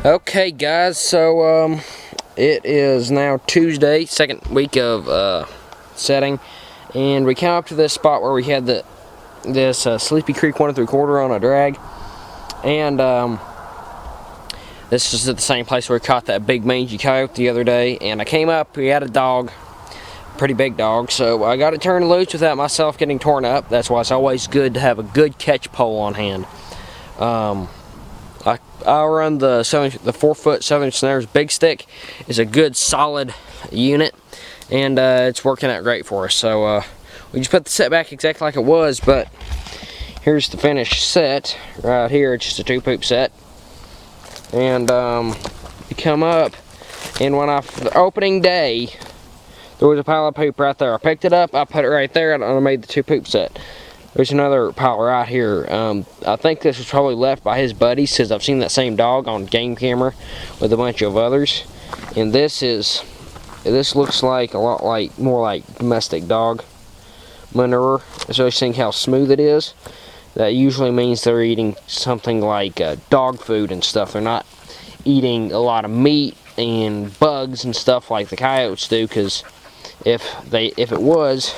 Okay guys, so it is now Tuesday, second week of setting, and we came up to this spot where we had this Sleepy Creek 1 3/4 on a drag, and this is at the same place where we caught that big mangy coyote the other day. And I came up, we had a dog, pretty big dog, so I got it turned loose without myself getting torn up. That's why it's always good to have a good catch pole on hand. I'll run the 4-foot 7-inch Snares big stick. It's a good solid unit, and it's working out great for us. So we just put the set back exactly like it was, but here's the finished set right here. It's just a 2-poop set, and you come up, and when the opening day, there was a pile of poop right there. I picked it up, I put it right there, and I made the 2-poop set. There's another pile right here. I think this was probably left by his buddies, because I've seen that same dog on game camera with a bunch of others. And this looks like more like domestic dog manure. So seeing how smooth it is, that usually means they're eating something like dog food and stuff. They're not eating a lot of meat and bugs and stuff like the coyotes do, because if it was,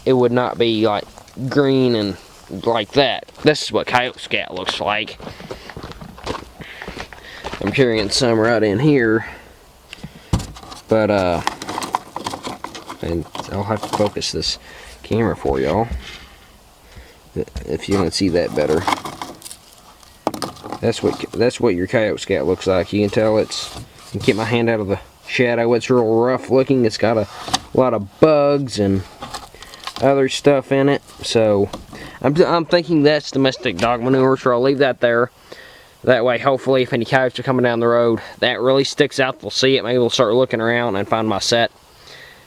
it would not be like green and like that. This is what coyote scat looks like. I'm carrying some right in here, but and I'll have to focus this camera for y'all if you can see that better. That's what your coyote scat looks like. You can tell you can get my hand out of the shadow. It's real rough looking. It's got a lot of bugs and other stuff in it, so I'm thinking that's domestic dog manure, so I'll leave that there. That way, hopefully, if any coyotes are coming down the road, that really sticks out, they'll see it, maybe they'll start looking around and find my set.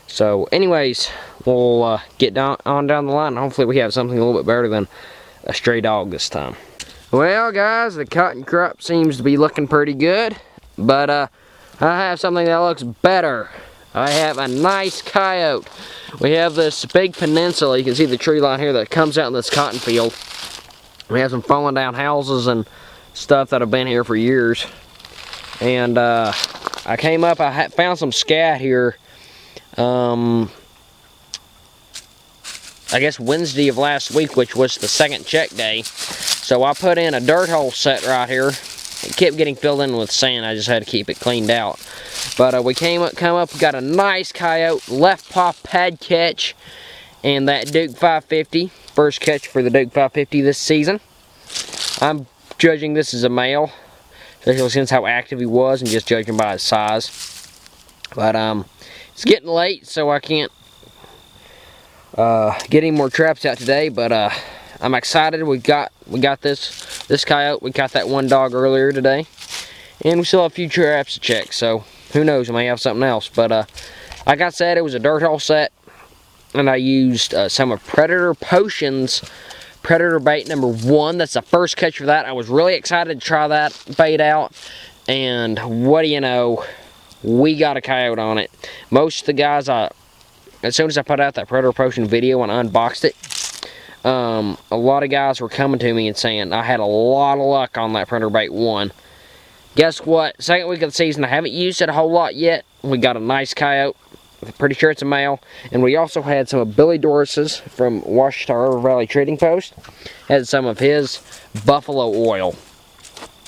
So anyways, we'll get on down the line, and hopefully we have something a little bit better than a stray dog this time. Well guys, the cotton crop seems to be looking pretty good, but I have something that looks better. I have a nice coyote. We have this big peninsula. You can see the tree line here that comes out in this cotton field. We have some falling down houses and stuff that have been here for years. And I came up, I found some scat here, I guess Wednesday of last week, which was the second check day. So I put in a dirt hole set right here. It kept getting filled in with sand. I just had to keep it cleaned out. But we come up, we got a nice coyote, left paw pad catch, and that Duke 550. First catch for the Duke 550 this season. I'm judging this as a male, especially since how active he was, and just judging by his size. But it's getting late, so I can't get any more traps out today. But I'm excited. We got this coyote. We caught that one dog earlier today, and we still have a few traps to check. So who knows? I may have something else. But like I said, it was a dirt hole set, and I used some of PredatorPotion's Predator bait number 1. That's the first catch for that. I was really excited to try that bait out, and what do you know? We got a coyote on it. Most of the guys, as soon as I put out that PredatorPotion video and unboxed it, a lot of guys were coming to me and saying I had a lot of luck on that Predator bait 1. Guess what? Second week of the season, I haven't used it a whole lot yet. We got a nice coyote. I'm pretty sure it's a male. And we also had some of Billy Doris's from Ouachita River Valley Trading Post. Had some of his buffalo oil.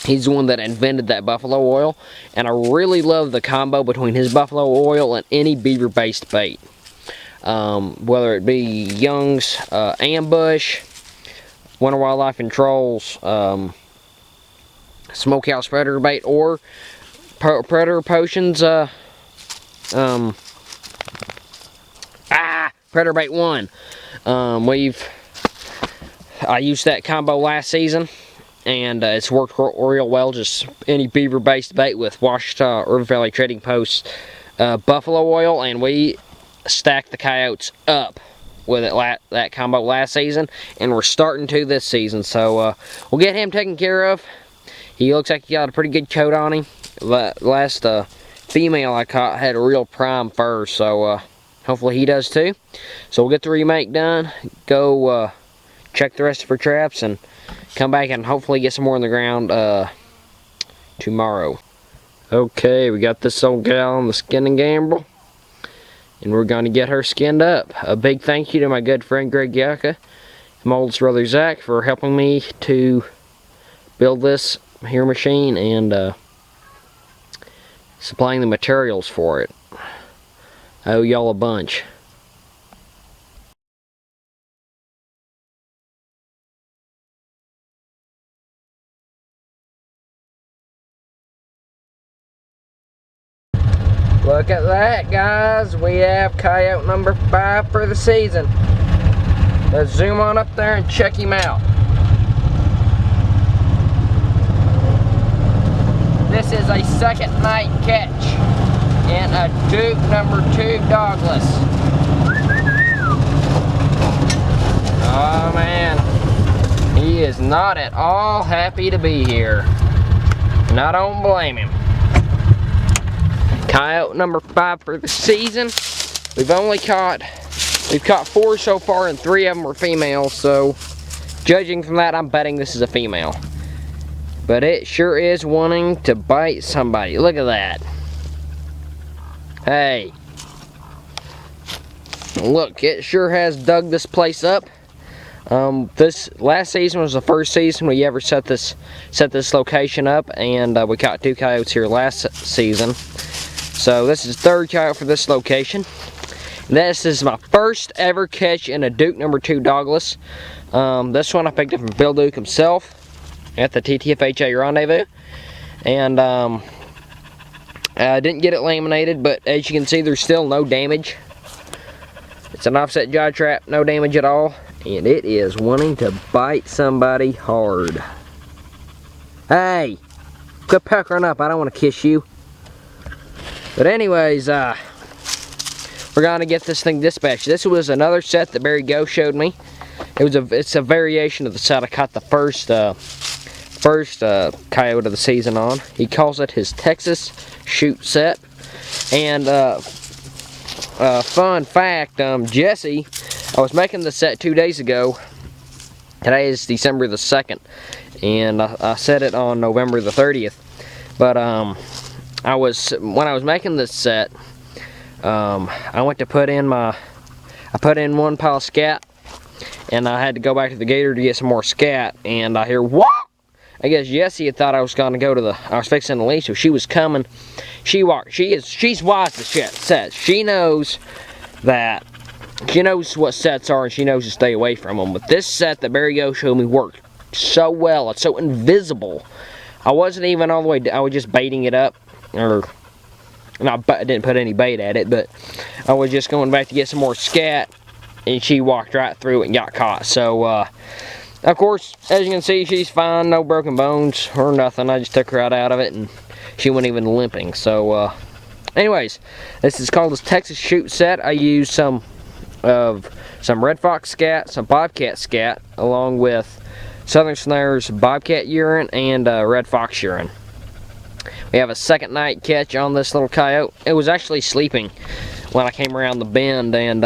He's the one that invented that buffalo oil. And I really love the combo between his buffalo oil and any beaver-based bait. Whether it be Young's Ambush, Winter Wildlife Control's Smokehouse Predator bait, or PredatorPotion's Predator bait 1. I used that combo last season, and it's worked real well. Just any beaver-based bait with Ouachita River Valley Trading Post buffalo oil, and we stacked the coyotes up with that combo last season, and we're starting to this season. So we'll get him taken care of. He looks like he got a pretty good coat on him. Last female I caught had a real prime fur, so hopefully he does too. So we'll get the remake done, go check the rest of our traps, and come back and hopefully get some more on the ground tomorrow. Okay, we got this old gal on the skin and gamble, and we're going to get her skinned up. A big thank you to my good friend Greg Yaka and my oldest brother Zach for helping me to build this here machine and supplying the materials for it. I owe y'all a bunch. Look at that, guys. We have coyote number 5 for the season. Let's zoom on up there and check him out. This is a second night catch in a Duke number 2 dogless. Oh man, he is not at all happy to be here, and I don't blame him. Coyote number 5 for the season. We've caught 4 so far, and 3 of them were females, so judging from that, I'm betting this is a female. But it sure is wanting to bite somebody. Look at that. Hey. Look, it sure has dug this place up. This last season was the first season we ever set this location up, and we caught 2 coyotes here last season. So this is the 3rd coyote for this location. This is my first ever catch in a Duke number 2 dogless. This one I picked up from Bill Duke himself at the TTFHA rendezvous, and I didn't get it laminated, but as you can see, there's still no damage. It's an offset jaw trap, no damage at all, and it is wanting to bite somebody hard. Hey, quit puckering up, I don't want to kiss you. But anyways, we're gonna get this thing dispatched. This was another set that Barry Goe showed me. It's a variation of the set I caught the first coyote of the season on. He calls it his Texas shoot set. And fun fact, Jesse, I was making the set 2 days ago. Today is December the 2nd, and I set it on November the 30th. But when I was making this set, I went to put in 1 pile of scat, and I had to go back to the gator to get some more scat, and I hear what? I guess Jessie had thought I was gonna go to I was fixing the leash, so she was coming. She's wise to sets. She knows what sets are, and she knows to stay away from them. But this set that Barry Goe showed me worked so well. It's so invisible. I wasn't even all the way, I was just baiting it up. I didn't put any bait at it, but I was just going back to get some more scat, and she walked right through it and got caught. So, of course, as you can see, she's fine, no broken bones or nothing. I just took her out of it, and she wasn't even limping. So, anyways, this is called this Texas shoot set. I used some red fox scat, some bobcat scat, along with Southern Snares bobcat urine and red fox urine. We have a second night catch on this little coyote. It was actually sleeping when I came around the bend, and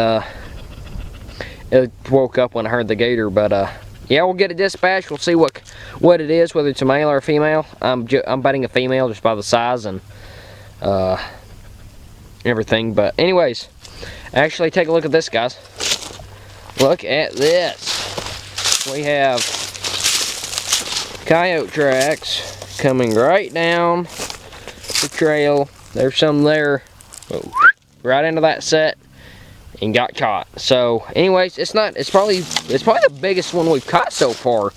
it woke up when I heard the gator. But yeah, we'll get it dispatched. We'll see what it is, whether it's a male or a female. I'm betting a female just by the size and everything. But anyways, actually take a look at this, guys. Look at this. We have coyote tracks coming right down the trail. There's some there, right into that set, and got caught. So anyways, it's probably the biggest one we've caught so far.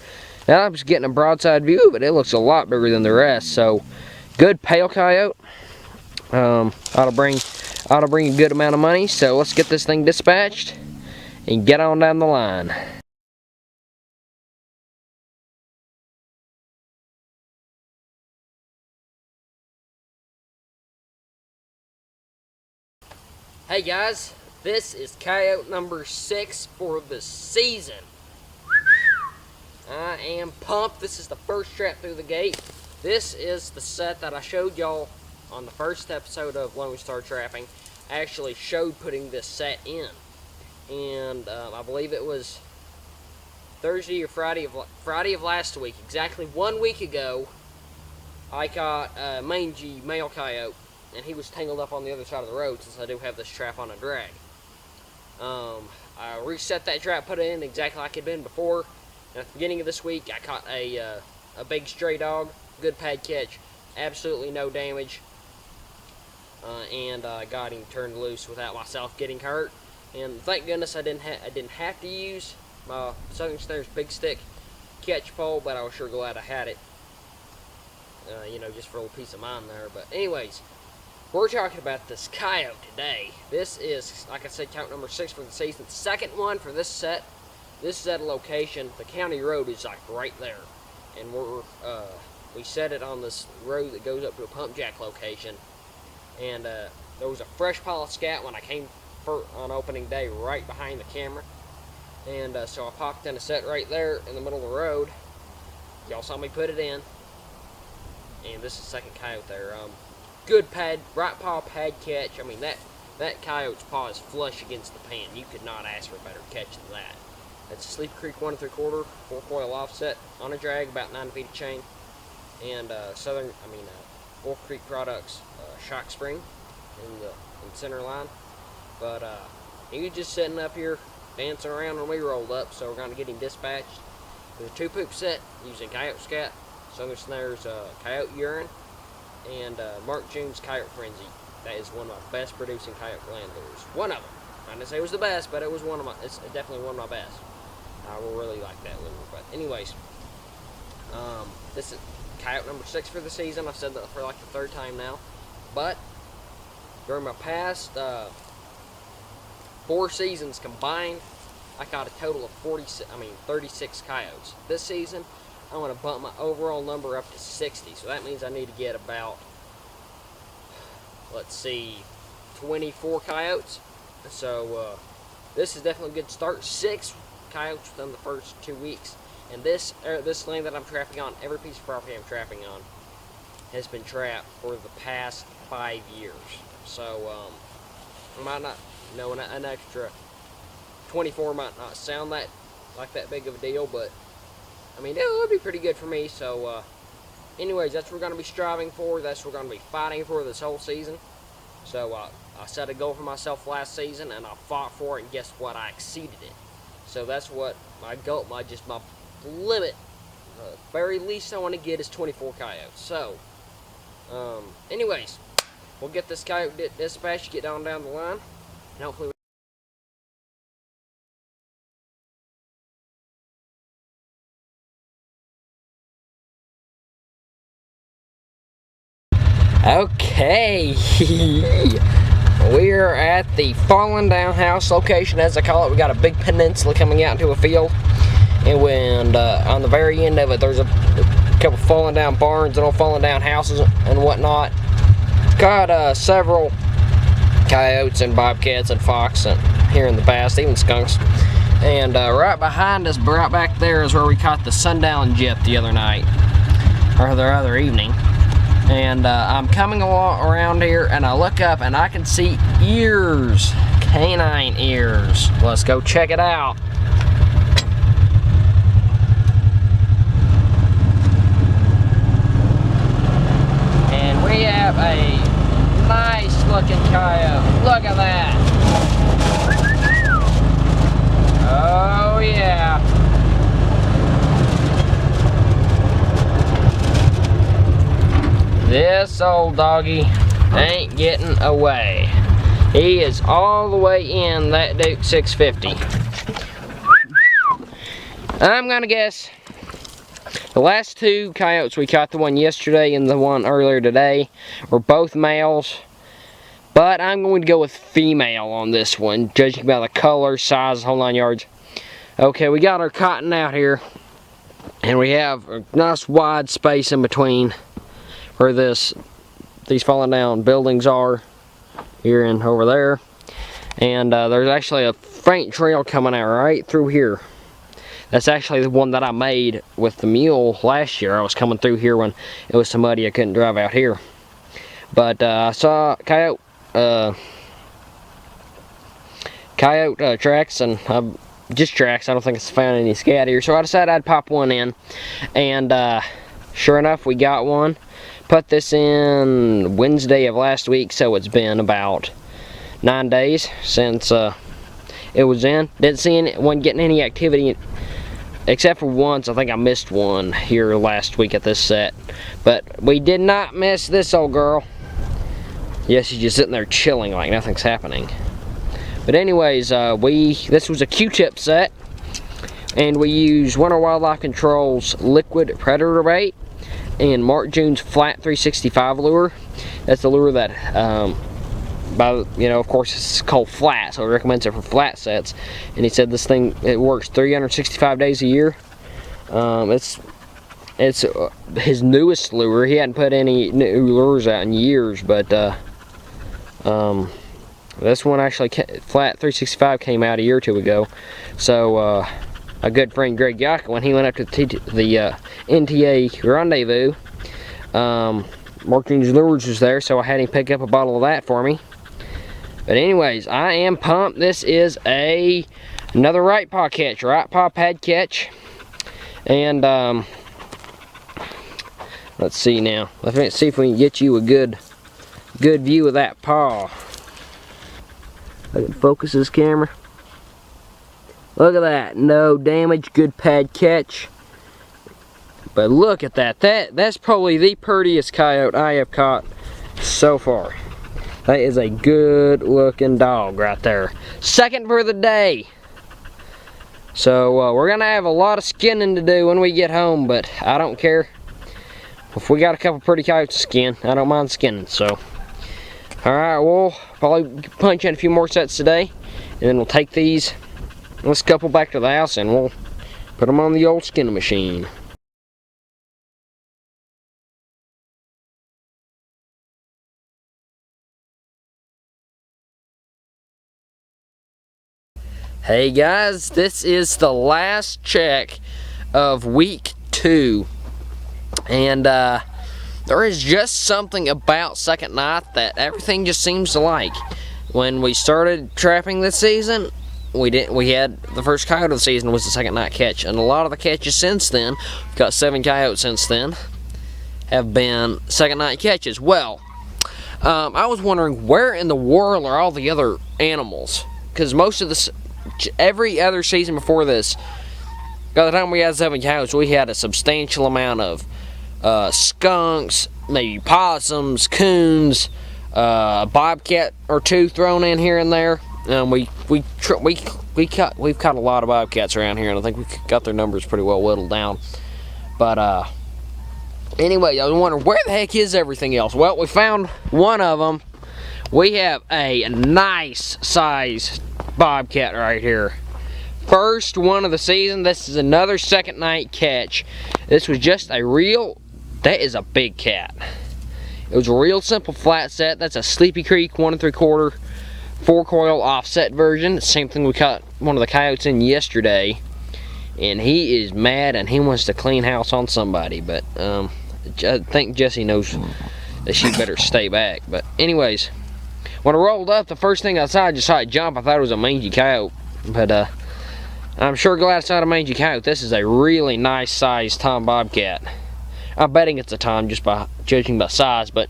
Now I'm just getting a broadside view, but it looks a lot bigger than the rest. So good pale coyote. Ought to bring a good amount of money. So let's get this thing dispatched and get on down the line. Hey guys, this is coyote number 6 for the season. I am pumped. This is the first trap through the gate. This is the set that I showed y'all on the first episode of Lone Star Trapping. I actually showed putting this set in, and I believe it was Thursday or Friday of last week, exactly 1 week ago. I caught a mangy male coyote, and he was tangled up on the other side of the road since I do have this trap on a drag. I reset that trap, put it in exactly like it had been before. And at the beginning of this week, I caught a big stray dog, good pad catch, absolutely no damage, and I got him turned loose without myself getting hurt. And thank goodness I didn't have to use my Southern Snares big stick catch pole, but I was sure glad I had it. You know, just for a little peace of mind there. But anyways, we're talking about this coyote today. This is, like I said, count number 6 for the season. Second one for this set. This is at a location. The county road is like right there, and we set it on this road that goes up to a pump jack location. And there was a fresh pile of scat when I came on opening day right behind the camera. And so I popped in a set right there in the middle of the road. Y'all saw me put it in. And this is the second coyote there. Good pad, right paw pad catch. I mean, that coyote's paw is flush against the pan. You could not ask for a better catch than that. That's a Sleepy Creek 1 3/4 4-coil offset on a drag, about 9 feet of chain. And Wolf Creek Products shock spring in the center line. But he was just sitting up here dancing around when we rolled up, so we're going to get him dispatched. There's a 2-poop set using coyote scat, Southern Snares coyote urine, and Mark June's coyote frenzy. That is one of my best producing coyote landlures. One of them. I didn't say it was the best, but it's definitely one of my best. I will really like that lure. But anyways, this is coyote number 6 for the season. I've said that for like the 3rd time now. But during my past 4 seasons combined, I caught a total of 36 coyotes. This season, I want to bump my overall number up to 60. So that means I need to get about, let's see, 24 coyotes. So this is definitely a good start. 6 coyotes within the first 2 weeks. And this land that I'm trapping on, every piece of property I'm trapping on, has been trapped for the past 5 years. So I might not know an extra 24 might not sound like that big of a deal, but I mean, it would be pretty good for me. So anyways, that's what we're going to be striving for. That's what we're going to be fighting for this whole season. So I set a goal for myself last season, and I fought for it, and guess what? I exceeded it. So that's what my goal, my limit, very least I want to get is 24 coyotes. So anyways, we'll get this coyote dispatched, get down the line, and hopefully okay. We're at the fallen down house location, as I call it. We got a big peninsula coming out into a field, and on the very end of it there's a couple fallen down barns and all fallen down houses and whatnot. Caught several coyotes and bobcats and fox and here in the past, even skunks. And right behind us, right back there, is where we caught the Sundown Jip the other night, or the other evening. And I'm coming along around here, and I look up and I can see ears, canine ears. Let's go check it out. And we have a nice looking coyote. Look at that. Oh yeah. This old doggy ain't getting away. He is all the way in that Duke 650. I'm gonna guess the last 2 coyotes we caught, the one yesterday and the one earlier today, were both males. But I'm going to go with female on this one, judging by the color, size, whole 9 yards. Okay, we got our cotton out here, and we have a nice wide space in between where these fallen down buildings are, here and over there. And there's actually a faint trail coming out right through here. That's actually the one that I made with the mule last year. I was coming through here when it was so muddy I couldn't drive out here. But I saw coyote tracks, and just tracks. I don't think it's found any scat here, so I decided I'd pop one in. And sure enough, we got one. put this in Wednesday of last week, so it's been about 9 days since it was in. Didn't see anyone getting any activity except for once. I think I missed one here last week at this set, but we did not miss this old girl. Yes, she's just sitting there chilling like nothing's happening. But anyways, this was a Q-tip set, and we used Winter Wildlife Control's liquid predator bait and Mark June's flat 365 lure. That's the lure that of course it's called flat, so he recommends it for flat sets. And he said this thing, it works 365 days a year. It's his newest lure. He hadn't put any new lures out in years, but this one actually, flat 365, came out a year or two ago. So a good friend, Greg Yaka, when he went up to the NTA rendezvous, Mark June's Lures was there, so I had him pick up a bottle of that for me. But anyways, I am pumped. This is another right paw catch, right paw pad catch. And let's see now. Let's see if we can get you a good view of that paw. I can focus this camera. Look at that, no damage, good pad catch. But look at that. That's probably the prettiest coyote I have caught so far. That is a good looking dog right there. Second for the day. So we're gonna have a lot of skinning to do when we get home, but I don't care. If we got a couple pretty coyotes to skin, I don't mind skinning. So alright, we'll probably punch in a few more sets today, and then we'll take these, this couple back to the house, and we'll put them on the old skinning machine. Hey guys, this is the last check of week 2, and there is just something about second night that everything just seems to like. When we started trapping this season, we had the first coyote of the season was the second night catch, and a lot of the catches since then, we've got 7 coyotes since then, have been second night catches. Well, I was wondering, where in the world are all the other animals? Because most of this, every other season before this, by the time we had 7 coyotes, we had a substantial amount of skunks, maybe possums, coons, a bobcat or 2 thrown in here and there. We've caught a lot of bobcats around here, and I think we got their numbers pretty well whittled down. But anyway, I was wondering, where the heck is everything else? Well, we found one of them. We have a nice size bobcat right here. First one of the season. This is another second night catch. This was just that is a big cat. It was a real simple flat set. That's a Sleepy Creek 1 3/4 4-coil offset version. Same thing we caught one of the coyotes in yesterday, and he is mad and he wants to clean house on somebody. But I think Jessie knows that she better stay back. But anyways, when I rolled up, the first thing I saw, I just saw it jump. I thought it was a mangy coyote, but I'm sure glad it's not a mangy coyote. This is a really nice sized tom bobcat. I'm betting it's a tom just by judging by size. But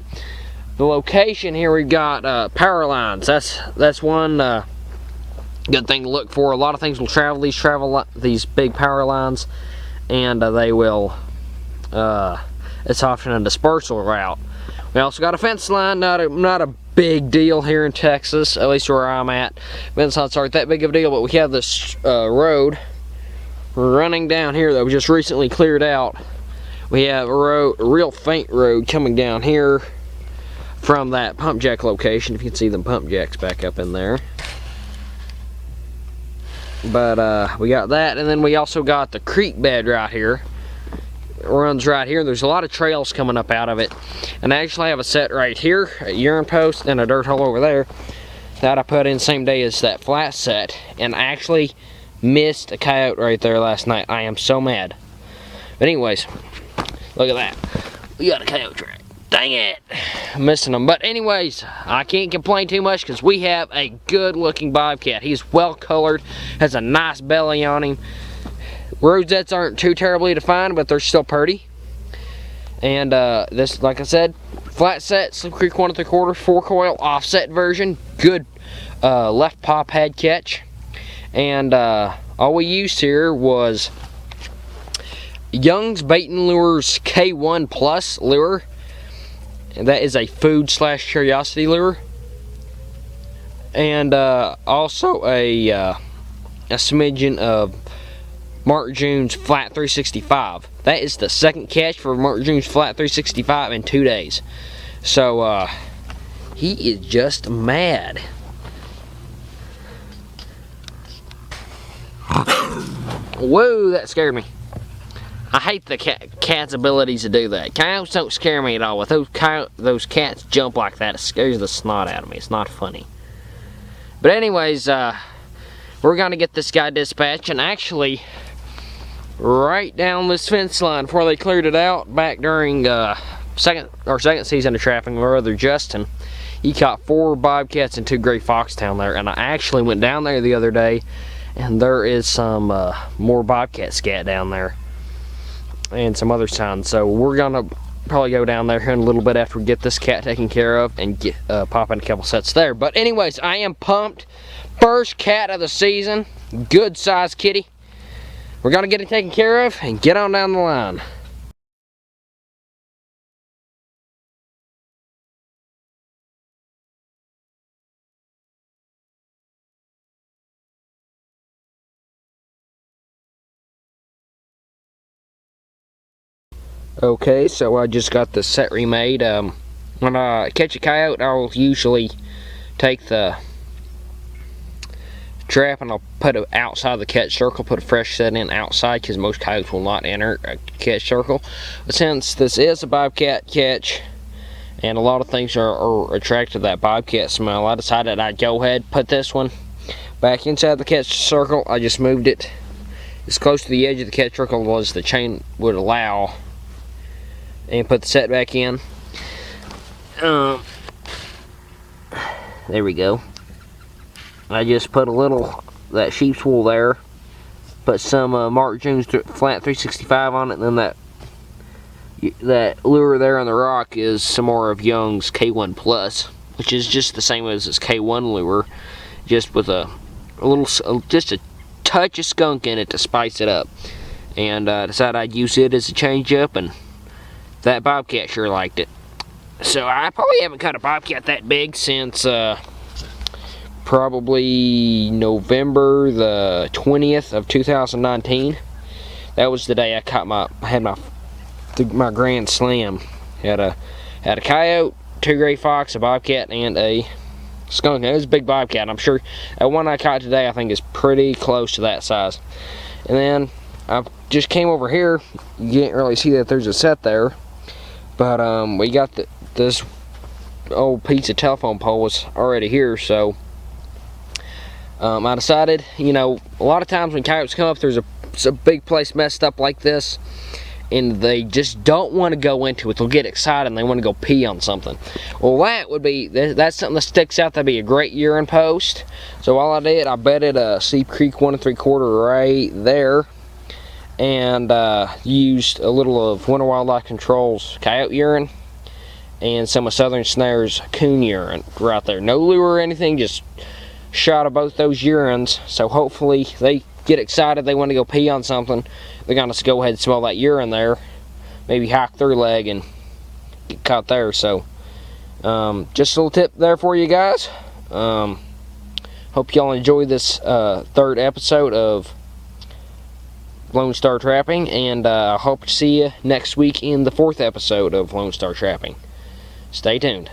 the location here, we've got power lines. That's one good thing to look for. A lot of things will travel these big power lines, and they will. It's often a dispersal route. We also got a fence line. Not a big deal here in Texas, at least where I'm at. Fence lines aren't that big of a deal, but we have this road running down here that was just recently cleared out. We have a real faint road coming down here from that pump jack location. If you can see them pump jacks back up in there. But we got that, and then we also got the creek bed right here. It runs right here. There's a lot of trails coming up out of it, and I actually have a set right here, a urine post, and a dirt hole over there that I put in same day as that flat set, and I actually missed a coyote right there last night. I am so mad. But anyways, look at that. We got a coyote track. Dang it, I'm missing them. But anyways, I can't complain too much because we have a good looking bobcat. He's well colored, has a nice belly on him. Rosettes aren't too terribly defined, but they're still pretty. And this, like I said, flat set, Slip Creek 1 3/4, 4-coil offset version. Good left pop head catch. And all we used here was Young's Bait and Lures K1 Plus lure. And that is a food / curiosity lure. And also a smidgen of Mark June's Flat 365. That is the second catch for Mark June's Flat 365 in 2 days. So he is just mad. Whoa, that scared me. I hate the cat's abilities to do that. Coyotes don't scare me at all. With those cats jump like that, it scares the snot out of me. It's not funny. But anyways, we're gonna get this guy dispatched, and actually, right down this fence line before they cleared it out back during second season of trapping, our brother Justin, he caught 4 bobcats and 2 gray fox down there. And I actually went down there the other day, and there is some more bobcat scat down there and some other signs. So we're gonna probably go down there here in a little bit after we get this cat taken care of and get pop in a couple sets there. But anyways, I am pumped. First cat of the season, good size kitty. We're gonna get it taken care of and get on down the line. Okay, so I just got the set remade. When I catch a coyote, I'll usually take the trap and I'll put it outside the catch circle, put a fresh set in outside, because most coyotes will not enter a catch circle. But since this is a bobcat catch and a lot of things are attracted to that bobcat smell, I decided I'd go ahead, put this one back inside the catch circle. I just moved it as close to the edge of the catch circle as the chain would allow, and put the set back in. There we go. I just put a little that sheep's wool there, put some Mark June's Flat 365 on it, and then that lure there on the rock is some more of Young's K1 Plus, which is just the same as this K1 lure, just with a touch of skunk in it to spice it up. And decided I'd use it as a change up, and that bobcat sure liked it. So I probably haven't caught a bobcat that big since probably November the 20th of 2019. That was the day I had my grand slam. Had a coyote, 2 gray fox, a bobcat, and a skunk. It was a big bobcat. I'm sure that one I caught today, I think, is pretty close to that size. And then I just came over here. You can't really see that there's a set there, but we got this old piece of telephone pole was already here. So I decided, you know, a lot of times when coyotes come up, there's a big place messed up like this, and they just don't want to go into it. They'll get excited and they want to go pee on something. Well, that's something that sticks out. That'd be a great urine post. So all I did, I bedded a Slip Creek 1 3/4 right there, and used a little of Winter Wildlife Control's coyote urine and some of Southern Snares coon urine right there. No lure or anything, just shot of both those urines. So hopefully they get excited, they want to go pee on something, they're gonna go ahead and smell that urine there, maybe hike their leg and get caught there. So just a little tip there for you guys. Hope y'all enjoy this 3rd episode of Lone Star Trapping, and I hope to see you next week in the 4th episode of Lone Star Trapping. Stay tuned.